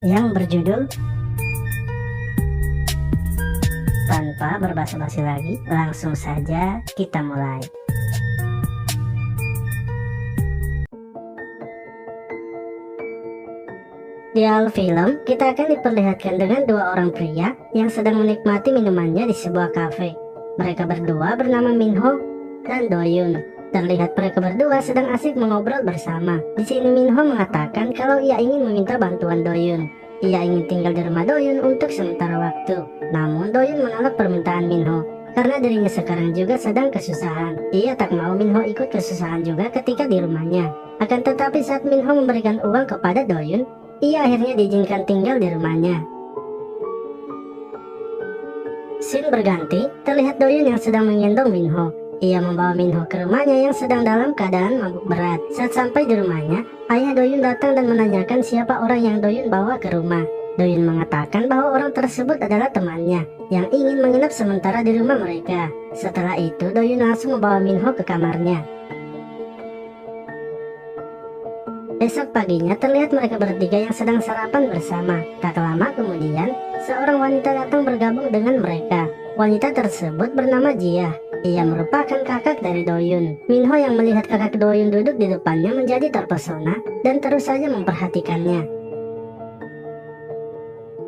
yang berjudul Tanpa Berbasa-basi Lagi, langsung saja kita mulai. Di awal film, kita akan diperlihatkan dengan dua orang pria yang sedang menikmati minumannya di sebuah kafe. Mereka berdua bernama Minho dan Doyun. Terlihat mereka berdua sedang asik mengobrol bersama. Di sini Minho mengatakan kalau ia ingin meminta bantuan Doyun. Ia ingin tinggal di rumah Doyun untuk sementara waktu. Namun Doyun menolak permintaan Minho karena dirinya sekarang juga sedang kesusahan. Ia tak mau Minho ikut kesusahan juga ketika di rumahnya. Akan tetapi saat Minho memberikan uang kepada Doyun, ia akhirnya diizinkan tinggal di rumahnya. Scene berganti, terlihat Doyun yang sedang menggendong Minho. Ia membawa Minho ke rumahnya yang sedang dalam keadaan mabuk berat. Saat sampai di rumahnya, ayah Doyun datang dan menanyakan siapa orang yang Doyun bawa ke rumah. Doyun mengatakan bahwa orang tersebut adalah temannya yang ingin menginap sementara di rumah mereka. Setelah itu, Doyun langsung membawa Minho ke kamarnya. Esok paginya terlihat mereka bertiga yang sedang sarapan bersama. Tak lama kemudian, seorang wanita datang bergabung dengan mereka. Wanita tersebut bernama Jia. Ia merupakan kakak dari Doyun. Minho yang melihat kakak Doyun duduk di depannya menjadi terpesona dan terus saja memperhatikannya.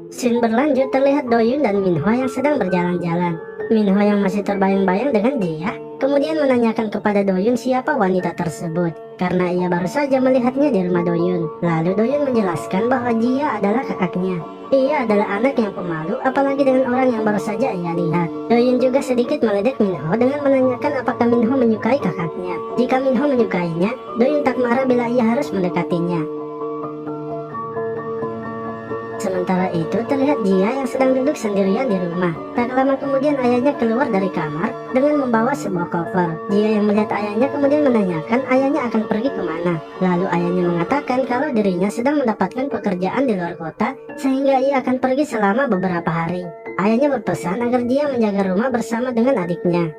Scene berlanjut, terlihat Doyun dan Minho yang sedang berjalan-jalan. Minho yang masih terbayang-bayang dengan Jia kemudian menanyakan kepada Doyun siapa wanita tersebut, karena ia baru saja melihatnya di rumah Doyun. Lalu Doyun menjelaskan bahwa Jia adalah kakaknya. Ia adalah anak yang pemalu, apalagi dengan orang yang baru saja ia lihat. Doyun juga sedikit meledek Minho dengan menanyakan apakah Minho menyukai kakaknya. Jika Minho menyukainya, Doyun tak marah bila ia harus mendekatinya. Sementara itu terlihat Jia yang sedang duduk sendirian di rumah. Tak lama kemudian ayahnya keluar dari kamar dengan membawa sebuah koper. Jia yang melihat ayahnya kemudian menanyakan ayahnya akan pergi kemana. Lalu ayahnya mengatakan kalau dirinya sedang mendapatkan pekerjaan di luar kota sehingga ia akan pergi selama beberapa hari. Ayahnya berpesan agar Jia menjaga rumah bersama dengan adiknya.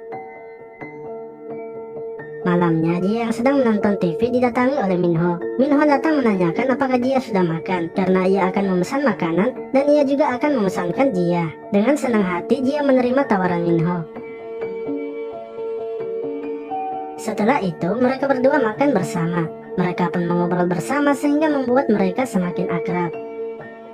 Malamnya, Jia yang sedang menonton TV didatangi oleh Minho. Minho datang menanyakan apakah Jia sudah makan, karena ia akan memesan makanan dan ia juga akan memesankan Jia. Dengan senang hati, Jia menerima tawaran Minho. Setelah itu, mereka berdua makan bersama. Mereka pun mengobrol bersama sehingga membuat mereka semakin akrab.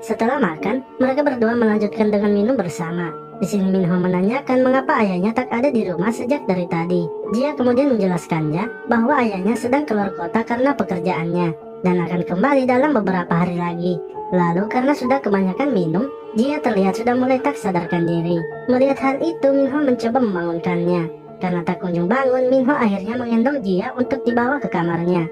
Setelah makan, mereka berdua melanjutkan dengan minum bersama. Di sini Minho menanyakan mengapa ayahnya tak ada di rumah sejak dari tadi. Jia kemudian menjelaskannya bahwa ayahnya sedang keluar kota karena pekerjaannya dan akan kembali dalam beberapa hari lagi. Lalu karena sudah kebanyakan minum, Jia terlihat sudah mulai tak sadarkan diri. Melihat hal itu, Minho mencoba membangunkannya. Karena tak kunjung bangun, Minho akhirnya menggendong Jia untuk dibawa ke kamarnya.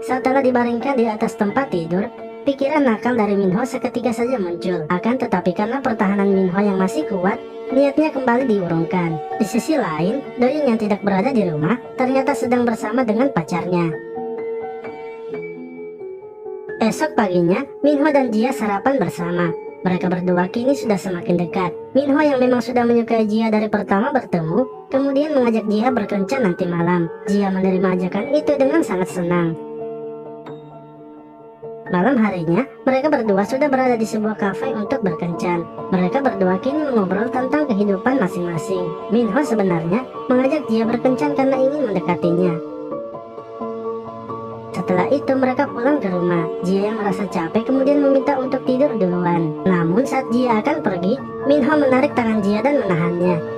Saat telah dibaringkan di atas tempat tidur, pikiran nakal dari Minho seketika saja muncul. Akan tetapi karena pertahanan Minho yang masih kuat, niatnya kembali diurungkan. Di sisi lain, Doyun yang tidak berada di rumah ternyata sedang bersama dengan pacarnya. Esok paginya, Minho dan Jia sarapan bersama. Mereka berdua kini sudah semakin dekat. Minho yang memang sudah menyukai Jia dari pertama bertemu, kemudian mengajak Jia berkencan nanti malam. Jia menerima ajakan itu dengan sangat senang. Malam harinya, mereka berdua sudah berada di sebuah kafe untuk berkencan. Mereka berdua kini mengobrol tentang kehidupan masing-masing. Minho sebenarnya mengajak Jia berkencan karena ingin mendekatinya. Setelah itu mereka pulang ke rumah. Jia yang merasa capek kemudian meminta untuk tidur duluan. Namun saat Jia akan pergi, Minho menarik tangan Jia dan menahannya.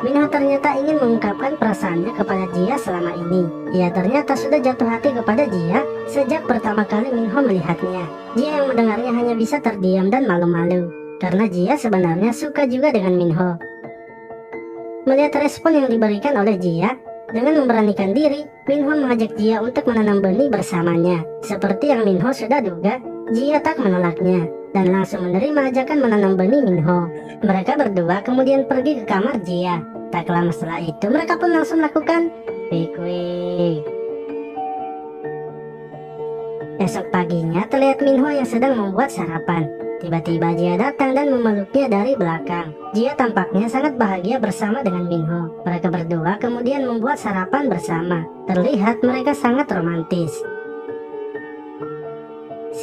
Minho ternyata ingin mengungkapkan perasaannya kepada Jia selama ini. Ia ternyata sudah jatuh hati kepada Jia sejak pertama kali Minho melihatnya. Jia yang mendengarnya hanya bisa terdiam dan malu-malu, karena Jia sebenarnya suka juga dengan Minho. Melihat respon yang diberikan oleh Jia, dengan memberanikan diri, Minho mengajak Jia untuk menanam benih bersamanya. Seperti yang Minho sudah duga, Jia tak menolaknya dan langsung menerima ajakan menanam benih Minho. Mereka berdua kemudian pergi ke kamar Jia. Tak lama setelah itu mereka pun langsung melakukan wik-wik. Esok paginya terlihat Minho yang sedang membuat sarapan. Tiba-tiba Jia datang dan memeluknya dari belakang. Jia tampaknya sangat bahagia bersama dengan Minho. Mereka berdua kemudian membuat sarapan bersama. Terlihat mereka sangat romantis.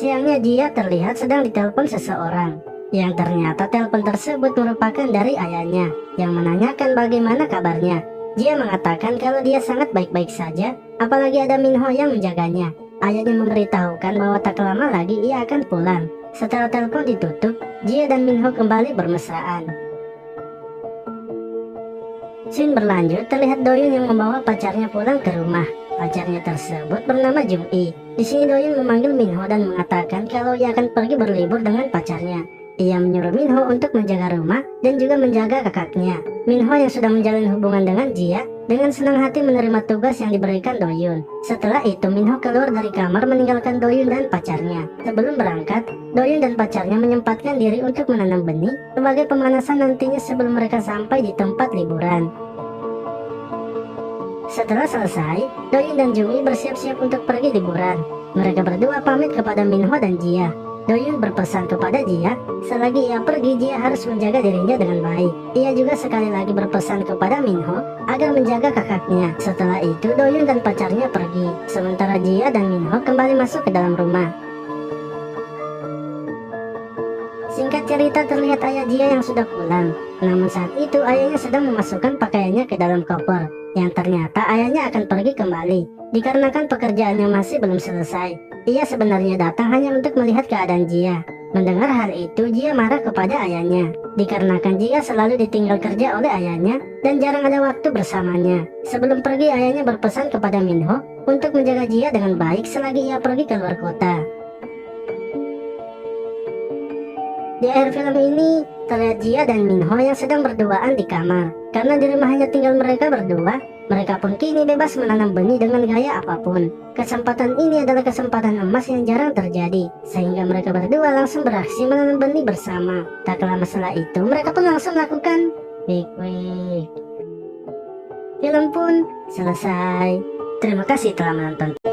Siangnya Jia terlihat sedang ditelepon seseorang, yang ternyata telepon tersebut merupakan dari ayahnya, yang menanyakan bagaimana kabarnya. Jia mengatakan kalau dia sangat baik-baik saja, apalagi ada Minho yang menjaganya. Ayahnya memberitahukan bahwa tak lama lagi ia akan pulang. Setelah telepon ditutup, Jia dan Minho kembali bermesraan. Scene berlanjut, terlihat Doyun yang membawa pacarnya pulang ke rumah. Pacarnya tersebut bernama Jung-i. Di sini Doyun memanggil Minho dan mengatakan kalau ia akan pergi berlibur dengan pacarnya. Ia menyuruh Minho untuk menjaga rumah dan juga menjaga kakaknya. Minho yang sudah menjalin hubungan dengan Jia dengan senang hati menerima tugas yang diberikan Doyun. Setelah itu Minho keluar dari kamar meninggalkan Doyun dan pacarnya. Sebelum berangkat, Doyun dan pacarnya menyempatkan diri untuk menanam benih sebagai pemanasan nantinya sebelum mereka sampai di tempat liburan. Setelah selesai, Doyun dan Jung-i bersiap-siap untuk pergi liburan. Mereka berdua pamit kepada Minho dan Jia. Doyun berpesan kepada Jia, selagi ia pergi Jia harus menjaga dirinya dengan baik. Ia juga sekali lagi berpesan kepada Minho agar menjaga kakaknya. Setelah itu Doyun dan pacarnya pergi, sementara Jia dan Minho kembali masuk ke dalam rumah. Singkat cerita, terlihat ayah Jia yang sudah pulang. Namun saat itu ayahnya sedang memasukkan pakaiannya ke dalam koper, yang ternyata ayahnya akan pergi kembali dikarenakan pekerjaannya masih belum selesai. Ia sebenarnya datang hanya untuk melihat keadaan Jia. Mendengar hal itu, Jia marah kepada ayahnya dikarenakan Jia selalu ditinggal kerja oleh ayahnya dan jarang ada waktu bersamanya. Sebelum pergi, ayahnya berpesan kepada Minho untuk menjaga Jia dengan baik selagi ia pergi ke luar kota. Di akhir film ini, terlihat Jia dan Minho yang sedang berduaan di kamar. Karena di rumah hanya tinggal mereka berdua, mereka pun kini bebas menanam benih dengan gaya apapun. Kesempatan ini adalah kesempatan emas yang jarang terjadi, sehingga mereka berdua langsung beraksi menanam benih bersama. Tak lama setelah itu, mereka pun langsung melakukan wik-wik. Film pun selesai. Terima kasih telah menonton.